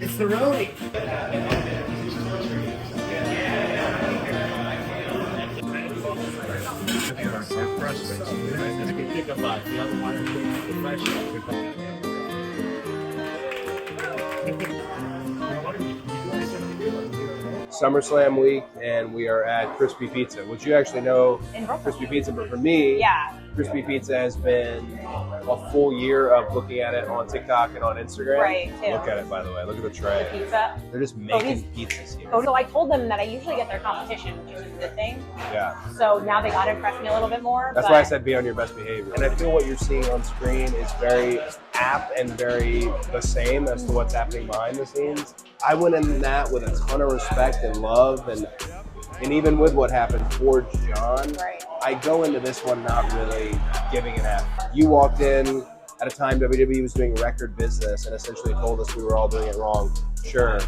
It's the roadie. Summerslam week, and we are at Krispy Pizza, which you actually know Krispy Pizza, but for me, Krispy Pizza has been a full year of looking at it on TikTok and on Instagram. Right, too. Look at it, by the way. Look at the tray. The pizza. They're just making pizzas here. So I told them that I usually get their competition, which is a good thing. Yeah. So now they got to impress me a little bit more. That's why I said be on your best behavior. And I feel what you're seeing on screen is very apt and very the same as to what's happening behind the scenes. I went in that with a ton of respect and love, and even with what happened for John, I go into this one not really giving an F. You walked in at a time WWE was doing record business and essentially told us we were all doing it wrong. Sure,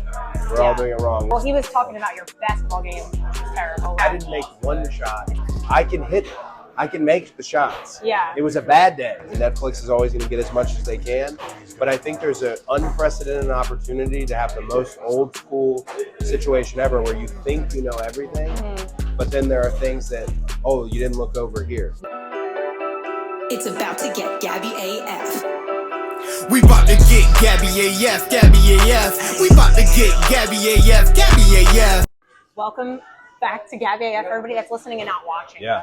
we're all doing it wrong. Well, he was talking about your basketball game, which was terrible. I didn't make one shot. I can hit it. I can make the shots. Yeah. It was a bad day. Netflix is always going to get as much as they can, but I think there's an unprecedented opportunity to have the most old school situation ever where you think you know everything, but then there are things that, oh, you didn't look over here. It's about to get Gabby AF. We about to get Gabby AF, Gabby AF. We about to get Gabby AF, Gabby AF. Welcome back to Gabby AF, everybody that's listening and not watching. Yeah.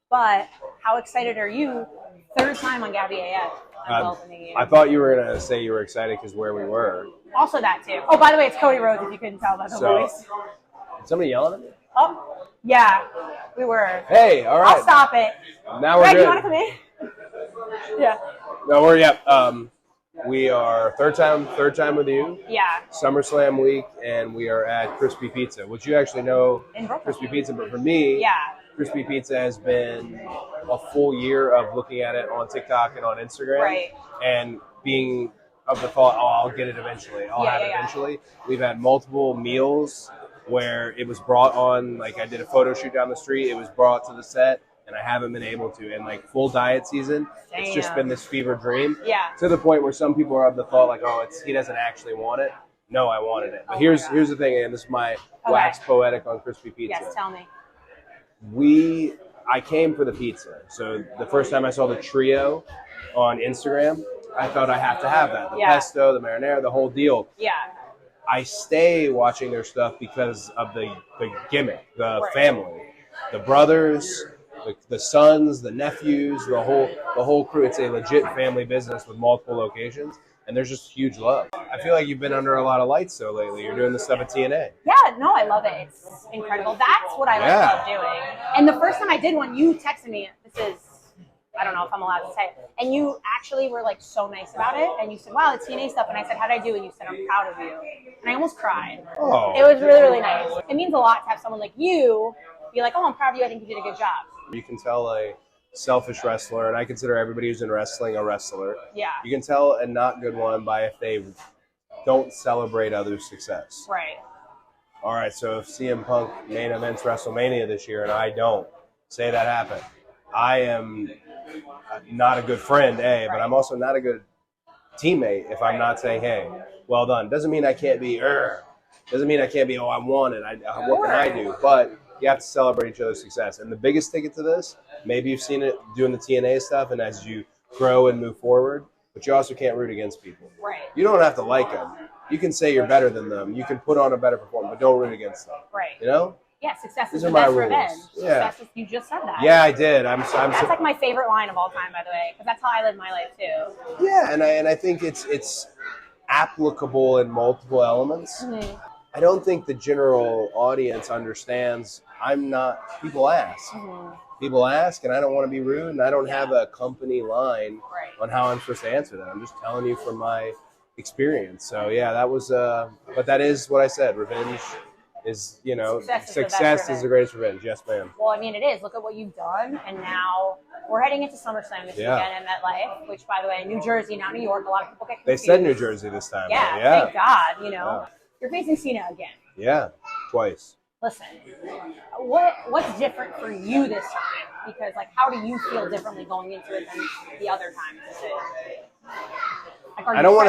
But how excited are you? Third time on Gabby AF. I'm welcoming you. I thought you were going to say you were excited because where we were. Also that too. Oh, by the way, it's Cody Rhodes, if you couldn't tell by the voice. Somebody yelling at me? Oh, yeah, we were. Hey, all right. I'll stop it. Now we're Greg, good. you want to come in? Yeah. No, we are third time with you. Yeah. Summerslam week, and we are at Krispy Pizza, which you actually know Krispy Pizza, but for me, Krispy Pizza has been a full year of looking at it on TikTok and on Instagram, and being of the thought, oh, I'll get it eventually. I'll have it eventually. We've had multiple meals where it was brought on, like I did a photo shoot down the street, it was brought to the set, and I haven't been able to. And like full diet season, it's just been this fever dream. Yeah. To the point where some people are of the thought like, oh, he doesn't actually want it. No, I wanted it. But here's the thing, and this is my wax poetic on Krispy Pizza. Yes, tell me. I came for the pizza. So the first time I saw the trio on Instagram, I thought I have to have that. The pesto, the marinara, the whole deal. Yeah. I stay watching their stuff because of the gimmick, the family, the brothers, the sons, the nephews, the whole crew. It's a legit family business with multiple locations, and there's just huge love. I feel like you've been under a lot of lights though lately. You're doing the stuff at TNA. Yeah, no, I love it. It's incredible. That's what I love doing. And the first time I did one, you texted me. This is, I don't know if I'm allowed to say it. And you actually were like so nice about it. And you said, wow, the TNA stuff. And I said, how'd I do? And you said, I'm proud of you. And I almost cried. Oh. It was really, really nice. It means a lot to have someone like you be like, oh, I'm proud of you. I think you did a good job. You can tell a selfish wrestler, and I consider everybody who's in wrestling a wrestler. Yeah. You can tell a not good one by if they don't celebrate others' success. Right. All right, so if CM Punk main events WrestleMania this year and I don't, say that happened. I am not a good friend, but I'm also not a good teammate if I'm not saying, hey, well done. Doesn't mean I can't be, doesn't mean I can't be, oh, I won it. What can I do? But you have to celebrate each other's success. And the biggest ticket to this, maybe you've seen it doing the TNA stuff and as you grow and move forward, but you also can't root against people. Right. You don't have to like them. You can say you're better than them. You can put on a better performance, but don't root against them. Right. You know? Yeah, success is These the are my best rules. revenge. Yeah. Success is, you just said that. Yeah, I did. That's like my favorite line of all time, by the way, because that's how I live my life too. Yeah, and I think it's applicable in multiple elements. Mm-hmm. I don't think the general audience understands. People ask. Mm-hmm. People ask, and I don't want to be rude, and I don't have a company line on how I'm supposed to answer that. I'm just telling you from my experience. So yeah, that was, but that is what I said. Revenge is, success is the greatest revenge. Yes, ma'am. Well, I mean, it is. Look at what you've done, and now we're heading into Summerslam this weekend at MetLife, which, by the way, New Jersey, not New York. A lot of people get confused. They said New Jersey this time. Yeah, thank God. You're facing Cena again. Yeah, twice. Listen, what's different for you this time? Because, how do you feel differently going into it than the other times? Like, I don't want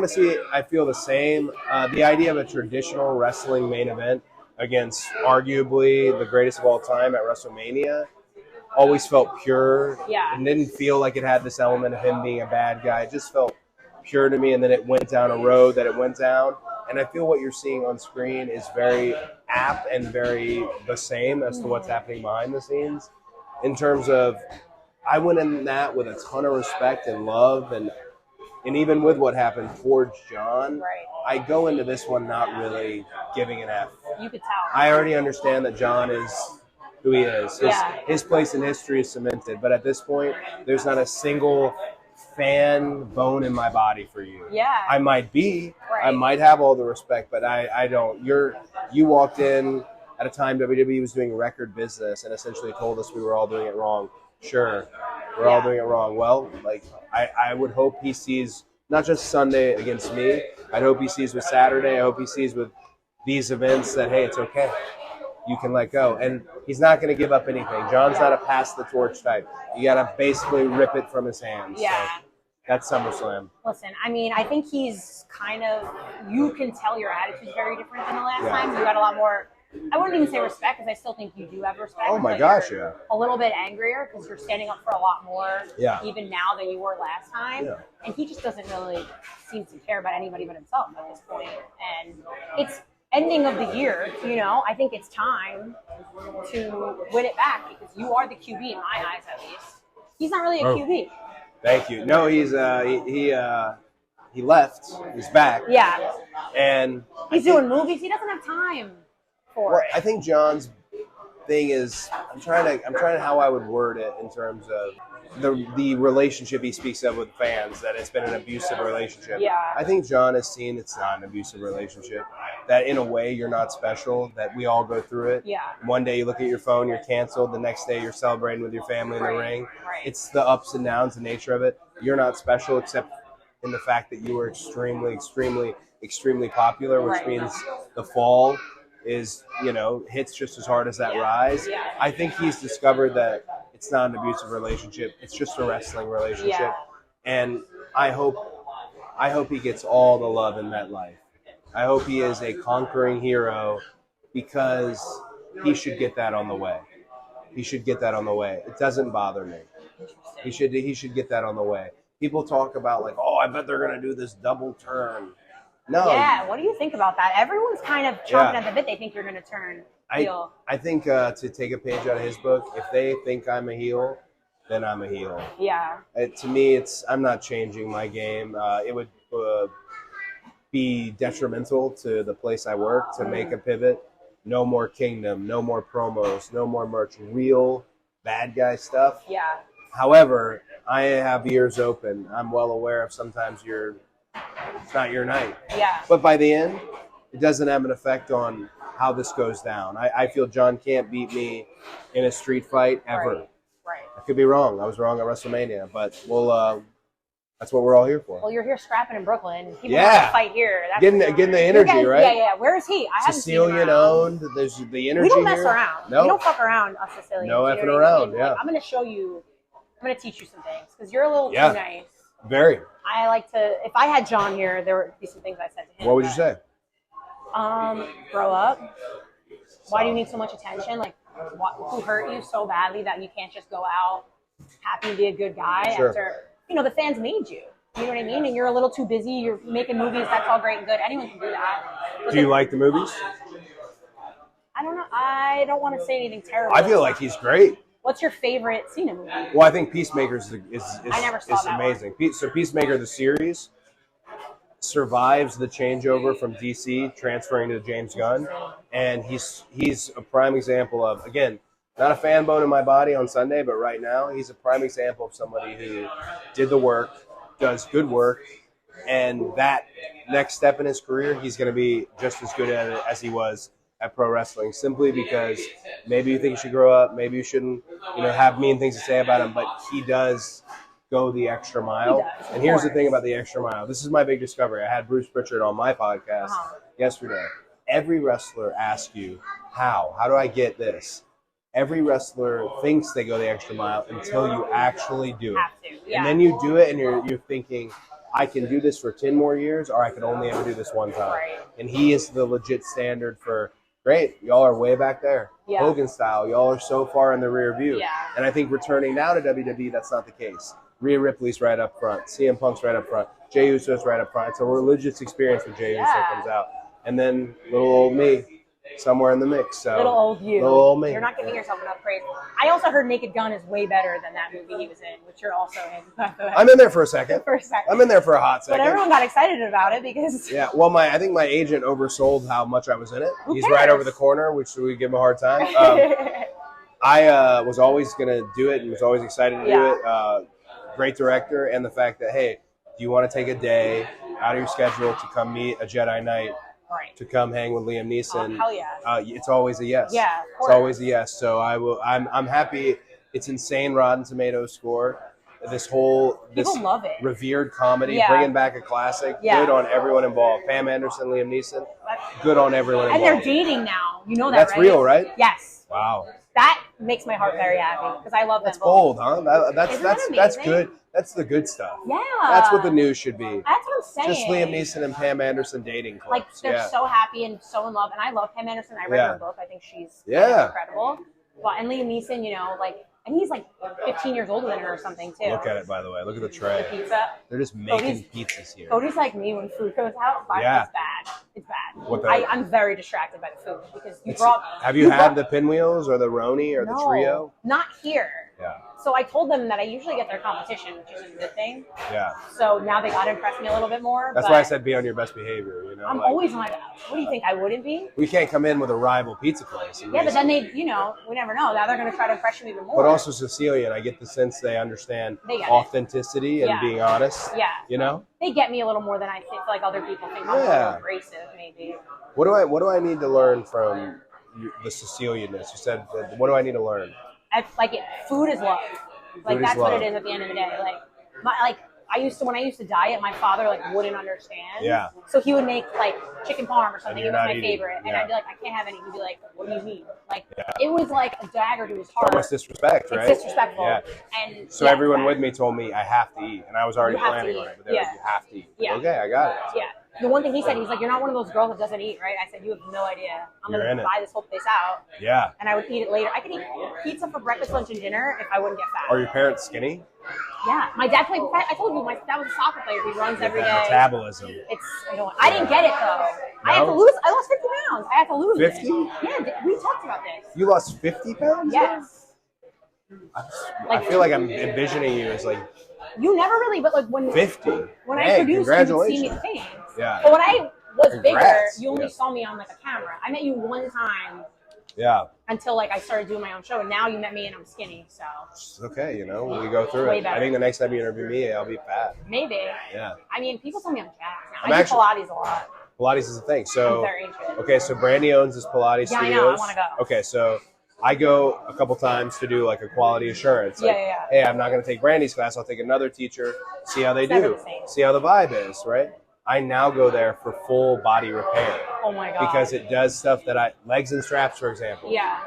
to say I feel the same. The idea of a traditional wrestling main event against arguably the greatest of all time at WrestleMania always felt pure. Yeah. It didn't feel like it had this element of him being a bad guy. It just felt pure to me, and then it went down a road that it went down. And I feel what you're seeing on screen is very apt and very the same as to what's happening behind the scenes. In terms of, I went in that with a ton of respect and love, and even with what happened towards John, Right. I go into this one not really giving an F. You could tell. I already understand that John is who he is. His place in history is cemented, but at this point, there's not a single fan bone in my body for you. Yeah. I might be. Right. I might have all the respect, but I don't. You walked in at a time WWE was doing record business and essentially told us we were all doing it wrong. Sure, we're all doing it wrong. Well, like I would hope he sees not just Sunday against me. I'd hope he sees with Saturday. I hope he sees with these events that, hey, it's okay. You can let go. And he's not going to give up anything. John's not a pass the torch type. You got to basically rip it from his hands. Yeah. So that's SummerSlam. Listen, I mean, I think he's kind of, you can tell your attitude's very different than the last time. You got a lot more, I wouldn't even say respect, because I still think you do have respect. Oh my gosh, yeah. A little bit angrier because you're standing up for a lot more even now than you were last time. Yeah. And he just doesn't really seem to care about anybody but himself at this point. And it's ending of the year, you know, I think it's time to win it back because you are the QB in my eyes, at least. He's not really a QB. Thank you. No, he's he left. He's back. Yeah. And He's doing movies. He doesn't have time for it. I think John's thing is I'm trying to how I would word it in terms of the relationship he speaks of with fans, that it's been an abusive relationship. Yeah. I think John has seen it's not an abusive relationship. That in a way you're not special, that we all go through it. Yeah. One day you look at your phone, you're canceled. The next day you're celebrating with your family in the ring. Right. It's the ups and downs, the nature of it. You're not special except in the fact that you were extremely, extremely, extremely popular, which means the fall is, hits just as hard as that rise. Yeah. I think he's discovered that it's not an abusive relationship. It's just a wrestling relationship. Yeah. And I hope he gets all the love in MetLife. I hope he is a conquering hero because he should get that on the way. He should get that on the way. It doesn't bother me. He should get that on the way. People talk about like, oh, I bet they're going to do this double turn. No. Yeah, what do you think about that? Everyone's kind of chomping at the bit. They think you're going to turn heel. I think to take a page out of his book, if they think I'm a heel, then I'm a heel. Yeah. To me, I'm not changing my game. It would be detrimental to the place I work to make a pivot. No more Kingdom, no more promos, no more merch, real bad guy stuff. Yeah. However, I have ears open. I'm well aware of sometimes it's not your night. Yeah. But by the end, it doesn't have an effect on how this goes down. I feel John can't beat me in a street fight ever. Right. I could be wrong. I was wrong at WrestleMania, but that's what we're all here for. Well, you're here scrapping in Brooklyn. People want to fight here. That's getting the energy, right? Yeah. Where is he? I haven't seen him Sicilian owned. There's the energy. We don't mess here. around. No. We don't fuck around, us Sicilians. No you know effing what I around. mean? Yeah. Like, I'm going to show you. I'm going to teach you some things because you're a little too nice. Very. I like to. If I had John here, there would be some things I said to him. What would you say? Grow up. Why do you need so much attention? Like, who hurt you so badly that you can't just go out happy to be a good guy after, the fans made you. You know what I mean? And you're a little too busy. You're making movies. That's all great and good. Anyone can do that. Do you like the movies? I don't know. I don't want to say anything terrible. I feel like he's great. What's your favorite Cena movie? Well, I think Peacemaker is I never saw that amazing. So Peacemaker, the series, survives the changeover from DC transferring to James Gunn, and he's a prime example of, again, not a fan bone in my body on Sunday, but right now he's a prime example of somebody who did the work, does good work, and that next step in his career, he's going to be just as good at it as he was at pro wrestling, simply because maybe you think you should grow up, maybe you shouldn't, have mean things to say about him, but he does go the extra mile. And here's the thing about the extra mile. This is my big discovery. I had Bruce Pritchard on my podcast yesterday. Every wrestler asks you, how do I get this? every wrestler thinks they go the extra mile until you actually do it. Have to, yeah. And then you do it and you're thinking, I can do this for 10 more years, or I can only ever do this one time. Right. And he is the legit standard for, great, y'all are way back there. Yeah. Hogan style, y'all are so far in the rear view. Yeah. And I think returning now to WWE, that's not the case. Rhea Ripley's right up front. CM Punk's right up front. Jey Uso's right up front. It's a religious experience when Jey Uso comes out. And then little old me, somewhere in the mix. So little old you. Little old me. You're not giving yourself enough praise. I also heard Naked Gun is way better than that movie he was in, which you're also in, by the way. I'm in there for a second. I'm in there for a hot second. But everyone got excited about it because... Yeah, well, I think my agent oversold how much I was in it. He's cares? right over the corner, which we give him a hard time. I was always going to do it and was always excited to do it. Great director, and the fact that, hey, do you want to take a day out of your schedule to come meet a Jedi Knight, to come hang with Liam Neeson? Oh, hell yeah. It's always a yes. Yeah, of course. It's always a yes. So I'm happy. It's insane Rotten Tomatoes score. This People love it. revered comedy, bringing back a classic. Yeah. Good on everyone involved. Pam Anderson, Liam Neeson. Good on everyone involved. And they're dating now. You know that, That's right? real, right? Yes. Wow. That makes my heart very happy because I love That's them both. bold, huh? That's amazing? good. That's the good stuff. Yeah. That's what the news should be. That's what I'm saying. Just Liam Neeson and Pam Anderson dating clips. Like, they're so happy and so in love. And I love Pam Anderson. I read her book. I think she's incredible. Well, and Liam Neeson, you know, like, and he's like 15 years older than her or something, too. Look at it, by the way. Look at the tray. The pizza. They're just making pizzas here. Cody's like me when food goes out. It's bad. It's bad. I'm very distracted by the food because you brought... Have you had the pinwheels or the Roni or the trio? Not here. Yeah. So I told them that I usually get their competition, which is a good thing. Yeah. So now they got to impress me a little bit more. That's why I said be on your best behavior, you know? I'm always on my best. What do you think? I wouldn't be? We can't come in with a rival pizza place. Yeah, but then they, you know, we never know. Now they're going to try to impress you even more. But also Sicilian, I get the sense they understand authenticity and being honest. Yeah. You know? They get me a little more than I feel like other people think I'm a little abrasive, maybe. What do I need to learn from the Sicilianness? You said, what do I need to learn? Food is love. Like that's what it is at the end of the day. Like when I used to diet, my father wouldn't understand. Yeah. So he would make chicken parm or something. It was my favorite, and Yeah. I'd be like, I can't have any. He'd be like, what do you mean? It was like a dagger to his heart. Almost disrespect, right? It's disrespectful. Yeah. And so everyone with me told me I have to eat, and I was already planning on it. But they were like, you have to eat. Yeah. Okay, I got it. Yeah. The one thing he said, he's like, you're not one of those girls that doesn't eat, right? I said, you have no idea. I'm going to buy this whole place out. Yeah. And I would eat it later. I could eat pizza for breakfast, lunch, and dinner if I wouldn't get fat. Are your parents skinny? Yeah. My dad played, I told you, my dad was a soccer player. He runs every day. Metabolism. It's annoying. I didn't get it, though. No? I lost 50 pounds. I had to lose 50? it. Yeah, we talked about this. You lost 50 pounds? Yes. I feel like I'm envisioning you as you never really, but when 50. When I introduced you, you would see me things. Yeah. But when I was bigger, you only Yeah. saw me on a camera. I met you one time. Yeah. Until I started doing my own show, and now you met me and I'm skinny, so. It's okay, you know, we go through Way it. better. I think the next time you interview me, I'll be fat. Maybe. Yeah. I mean, people tell me I'm jacked now. I do Pilates a lot. Pilates is the thing. So. I'm very into it. Okay, so Brandy owns this Pilates Yeah, studios. I know. I want to go. Okay, so I go a couple times to do a quality assurance. Yeah. Hey, I'm not going to take Brandy's class. I'll take another teacher, see how they Never do, the same. see how the vibe is, right? I now go there for full body repair. Oh my God. Because it does stuff that legs and straps, for example. Yeah.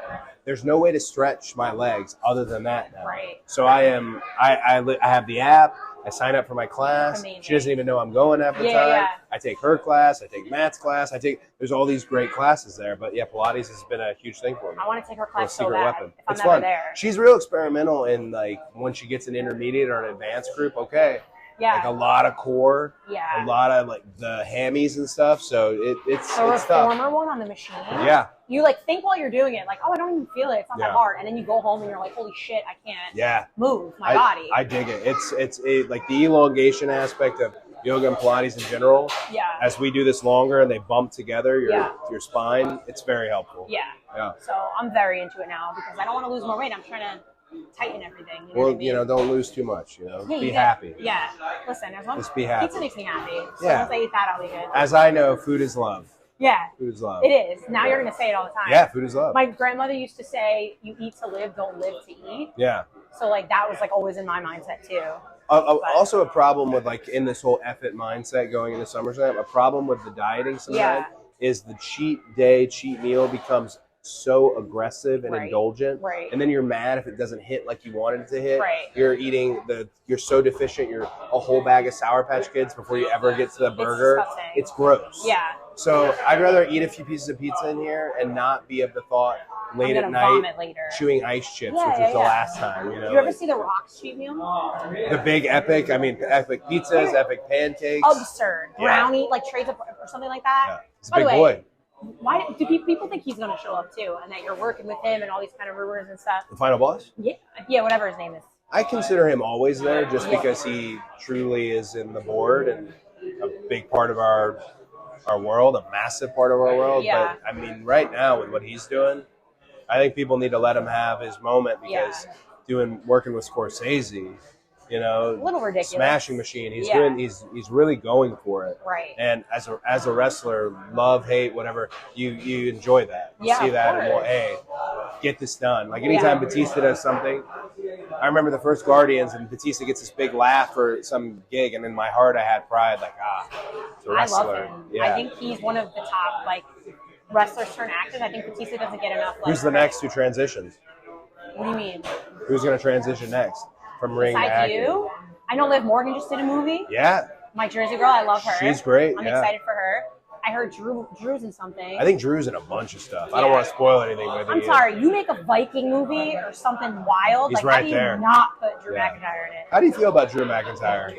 There's no way to stretch my legs other than that now. Right. So I have the app. I sign up for my class. Amazing. She doesn't even know I'm going half the time. Yeah. I take her class. I take Matt's class. There's all these great classes there. But yeah, Pilates has been a huge thing for me. I want to take her class so secret bad. weapon. If I'm It's never fun. there. She's real experimental in when she gets an intermediate or an advanced group. Okay. Yeah. A lot of core. Yeah. A lot of the hammies and stuff. So it's the tough. reformer one on the machine. Yeah. You think while you're doing it, oh, I don't even feel it. It's not that hard. And then you go home and you're like, holy shit, I can't move my body. I dig it. It's the elongation aspect of yoga and Pilates in general. Yeah. As we do this longer and they bump together your spine, it's very helpful. Yeah. Yeah. So I'm very into it now because I don't want to lose more weight. I'm trying to tighten everything. You know what I mean? Don't lose too much. Yeah, be happy. Yeah. Listen, as long as just be happy. Pizza makes me happy. So Yeah. once I eat that, I'll be good. As I know, food is love. Yeah. Food is love. It is. Now you're going to say it all the time. Yeah, food is love. My grandmother used to say, you eat to live, don't live to eat. Yeah. So that was always in my mindset too. Also a problem with in this whole effort mindset going into SummerSlam, a problem with the dieting sometimes is the cheat day, cheat meal becomes so aggressive and indulgent, Right. and then you're mad if it doesn't hit like you wanted it to hit. Right. You're so deficient. You're a whole bag of Sour Patch Kids before you ever get to the burger. It's gross. Yeah. So I'd rather eat a few pieces of pizza in here and not be of the thought late at night chewing ice chips, which was the last time. You know. You ever see the Rock's cheat meal? The big epic. I mean, epic pizzas, epic pancakes. Absurd. Brownie, like trades or something like that. Yeah. It's a big boy. Why do people think he's going to show up too, and that you're working with him and all these kind of rumors and stuff? The final boss? Yeah, whatever his name is. I consider him always there, just because he truly is in the board and a big part of our world, a massive part of our world. Yeah. But I mean, right now with what he's doing, I think people need to let him have his moment, because working with Scorsese, you know, a little ridiculous. Smashing Machine. He's really going for it. Right. And as a wrestler, love, hate, whatever, you enjoy that. You see that and hey, get this done. Like anytime Batista does something, I remember the first Guardians and Batista gets this big laugh for some gig, and in my heart I had pride, like it's a wrestler. I love him. Yeah. I think he's one of the top wrestlers turned actors. I think Batista doesn't get enough. Who's the next who transitions? What do you mean? Who's going to transition next from ring to Besides acting? you? I know Liv Morgan just did a movie. Yeah. My Jersey Girl, I love her. She's great. I'm excited for her. I heard Drew's in something. I think Drew's in a bunch of stuff. I don't want to spoil anything. But I'm sorry. You make a Viking movie or something wild. He's how do you not put Drew McIntyre in it? How do you feel about Drew McIntyre?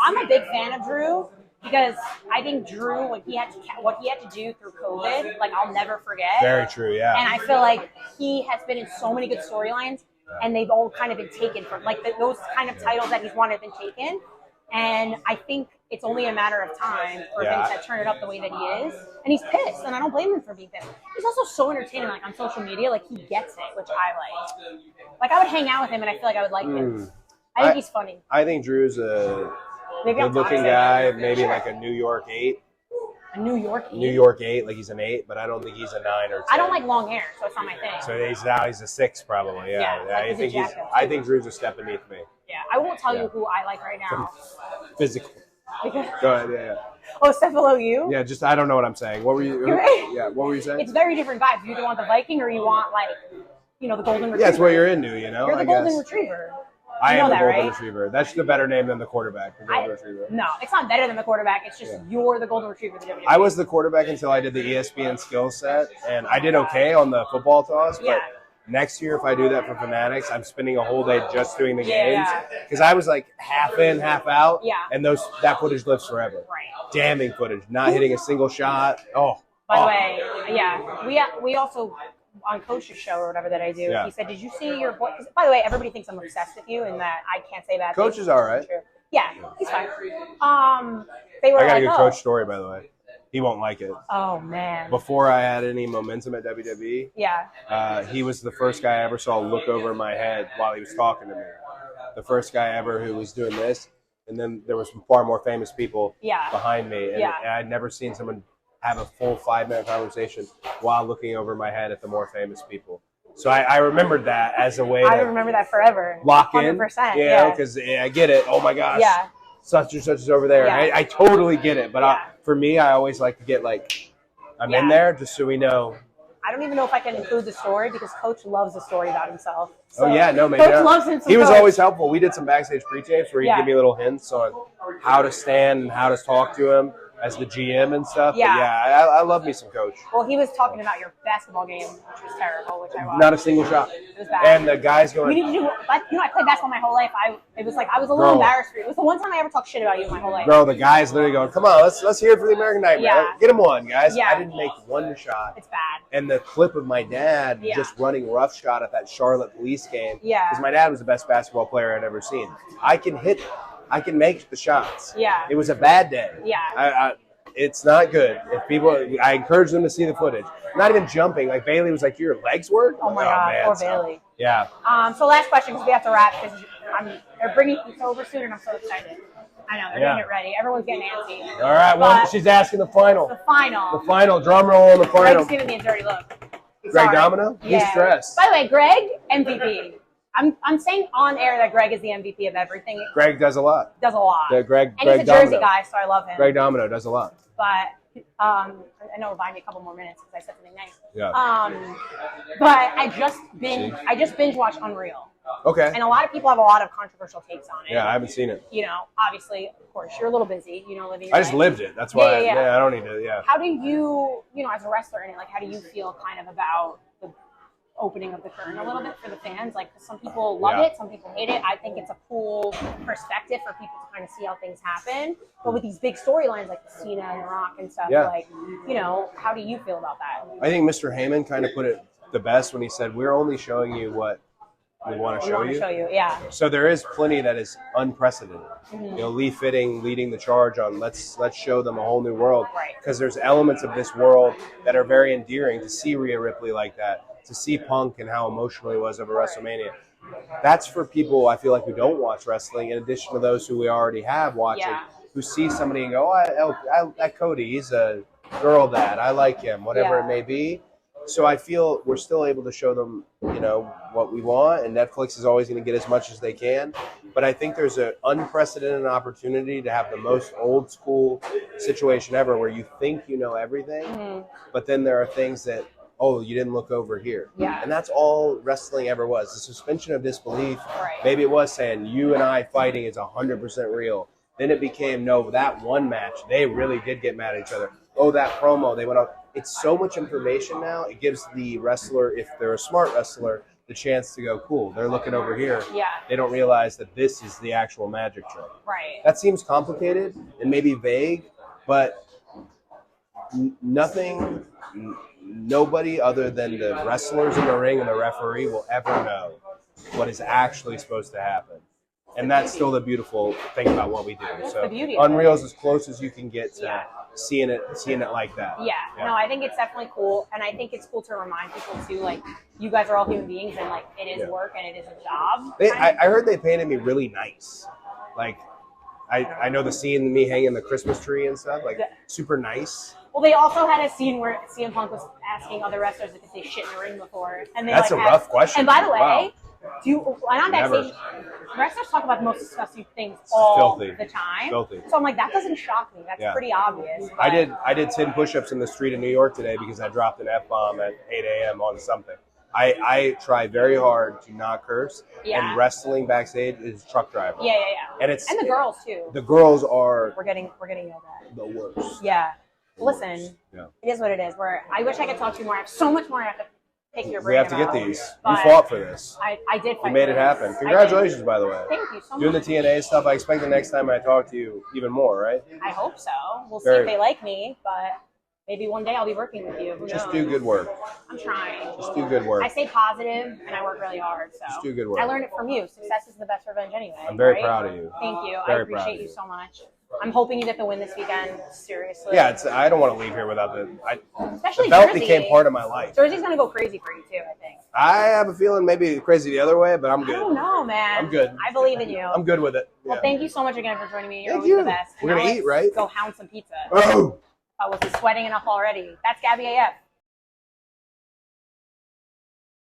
I'm a big fan of Drew, because I think Drew, what he had to do through COVID, I'll never forget. Very true, yeah. And I feel like he has been in so many good storylines, and they've all kind of been taken from, those kind of titles that he's wanted have been taken. And I think it's only a matter of time for him to turn it up the way that he is. And he's pissed, and I don't blame him for being pissed. He's also so entertaining, on social media. He gets it, which I like. I would hang out with him, and I feel like I would like him. I think he's funny. I think Drew's a good-looking guy, maybe a New York 8. A New York 8? New York 8, he's an 8, but I don't think he's a 9 or 10. I don't like long hair, so it's not my thing. So he's a 6 probably, I think Drew's a step beneath me. Yeah, I won't tell you who I like right now. Physical. Because... Go ahead, yeah. Oh, step below you? Yeah, I don't know what I'm saying. What were you? What were you saying? It's very different vibes. You either want the Viking or you want the golden retriever. Yeah, it's what you're into, you know. You're the golden retriever. I am the golden retriever. That's the better name than the quarterback. The golden retriever. No, it's not better than the quarterback. It's just you're the golden retriever. I was the quarterback until I did the ESPN skill set, and I did okay on the football toss. But next year, if I do that for Fanatics, I'm spending a whole day just doing the games, because I was half in, half out. Yeah. And that footage lives forever. Right. Damning footage, not hitting a single shot. Oh. By the way, we also. On Coach's show or whatever that I do, he said, "Did you see your boy?" By the way, everybody thinks I'm obsessed with you, and that I can't say that. Coach is all right. Yeah, he's fine. They were. I got a good Coach story, by the way. He won't like it. Oh man! Before I had any momentum at WWE, he was the first guy I ever saw look over my head while he was talking to me. The first guy ever who was doing this, and then there was far more famous people behind me, and I'd never seen someone have a full 5-minute conversation while looking over my head at the more famous people. So I remembered that as a way to remember that forever. Lock 100%, in. Because I get it. Oh my gosh. Yeah. Such and such is over there. Yeah. I totally get it. But for me, I always like to get I'm in there just so we know. I don't even know if I can include the story, because Coach loves a story about himself. So maybe. Coach loves him. He was always helpful. We did some backstage pre-tapes where he'd give me little hints on how to stand and how to talk to him as the GM and stuff. Yeah. But I love me some Coach. Well, he was talking about your basketball game, which was terrible, which I watched. Not a single shot. It was bad. And the guys going... We need to do... I played basketball my whole life. I was a little embarrassed for you. It was the one time I ever talked shit about you in my whole life. Girl, the guys literally going, come on, let's hear it for the American Nightmare. Yeah. Get him one, guys. Yeah. I didn't make one shot. It's bad. And the clip of my dad just running roughshod at that Charlotte police game. Yeah. Because my dad was the best basketball player I'd ever seen. I can hit... I can make the shots. Yeah. It was a bad day. Yeah. It's not good. I encourage them to see the footage. Not even jumping. Bailey was like, "Your legs work?" Oh my God, man. poor Bailey. Yeah. So last question, because we have to wrap, because they're bringing it over soon, and I'm so excited. I know they're getting it ready. Everyone's getting antsy. All right. Well, she's asking the final. The final. The final. Drum roll on the final. Greg's giving me a dirty look. Greg Domino. He's stressed. By the way, Greg MVP. I'm saying on air that Greg is the MVP of everything. Greg does a lot. Does a lot. Greg he's a Jersey guy, so I love him. Greg Domino does a lot. But I know it'll buy me a couple more minutes because I said something nice. Yeah. But I just binge watched Unreal. Okay. And a lot of people have a lot of controversial takes on it. Yeah, I haven't seen it. You know, obviously, of course, you're a little busy. You know, living your I just life. lived it. That's why. Yeah. I don't need to. Yeah. How do you, as a wrestler in it, like, how do you feel kind of about the opening of the curtain a little bit for the fans? Like, some people love it, some people hate it. I think it's a cool perspective for people to kind of see how things happen. But with these big storylines like the Cena and The Rock and stuff, like, how do you feel about that? I think Mr. Heyman kind of put it the best when he said, "We're only showing you what we want to show you." Yeah. So there is plenty that is unprecedented. Lee Fitting leading the charge on let's show them a whole new world, because there's elements of this world that are very endearing. To see Rhea Ripley like that, to see Punk and how emotional he was over WrestleMania. That's for people, I feel like, who don't watch wrestling, in addition to those who we already have watching, who see somebody and go, "Oh, that Cody, he's a girl dad. I like him," whatever it may be. So I feel we're still able to show them, what we want, and Netflix is always going to get as much as they can. But I think there's an unprecedented opportunity to have the most old school situation ever, where you think you know everything, but then there are things that, you didn't look over here. Yeah. And that's all wrestling ever was. The suspension of disbelief. Right. Maybe it was saying you and I fighting is 100% real. Then it became, no, that one match, they really did get mad at each other. Oh, that promo, they went out. It's so much information now. It gives the wrestler, if they're a smart wrestler, the chance to go, cool, they're looking over here. Yeah. They don't realize that this is the actual magic trick. Right. That seems complicated and maybe vague, but nobody other than the wrestlers in the ring and the referee will ever know what is actually supposed to happen. And that's still the beautiful thing about what we do. So Unreal is as close as you can get to seeing it like that. Yeah. No, I think it's definitely cool. And I think it's cool to remind people too, like, you guys are all human beings, and like, it is work and it is a job. I heard they painted me really nice. Like, I know the scene of me hanging the Christmas tree and stuff, like super nice. Well, they also had a scene where CM Punk was asking other wrestlers if they shit in the ring before. And they, that's a rough question. And by the way, I'm backstage. Wrestlers talk about the most disgusting things all the time. Filthy. So I'm like, that doesn't shock me. That's pretty obvious. But I did 10 push-ups in the street of New York today because I dropped an F-bomb at 8 a.m. on something. I try very hard to not curse. And wrestling backstage is truck driving. Yeah. And the girls too. The girls are we're getting yelled at. the worst. Yeah. Listen, it is what it is. I wish I could talk to you more. I have so much more I have to pick your brain. We have to get these. You fought for this. I did fight. You made it happen. Congratulations, by the way. Thank you so much. Doing the TNA stuff, I expect the next time I talk to you even more, right? I hope so. We'll see if they like me, but maybe one day I'll be working with you. Who knows? Just do good work. I'm trying. Just do good work. I stay positive and I work really hard. So just do good work. I learned it from you. Success is the best revenge anyway. I'm very proud of you. Thank you. Very I appreciate you so much. I'm hoping you get the win this weekend. Seriously. Yeah, I don't want to leave here without Especially the belt Jersey. became part of my life. Jersey's gonna go crazy for you too, I think. I have a feeling maybe crazy the other way, but I'm good. I don't know, man. I'm good. I believe in you. I'm good with it. Well, thank you so much again for joining me. You're Thank always you. the best. We're gonna eat, right? Go hound some pizza. Oh. I wasn't sweating enough already. That's Gabby AF.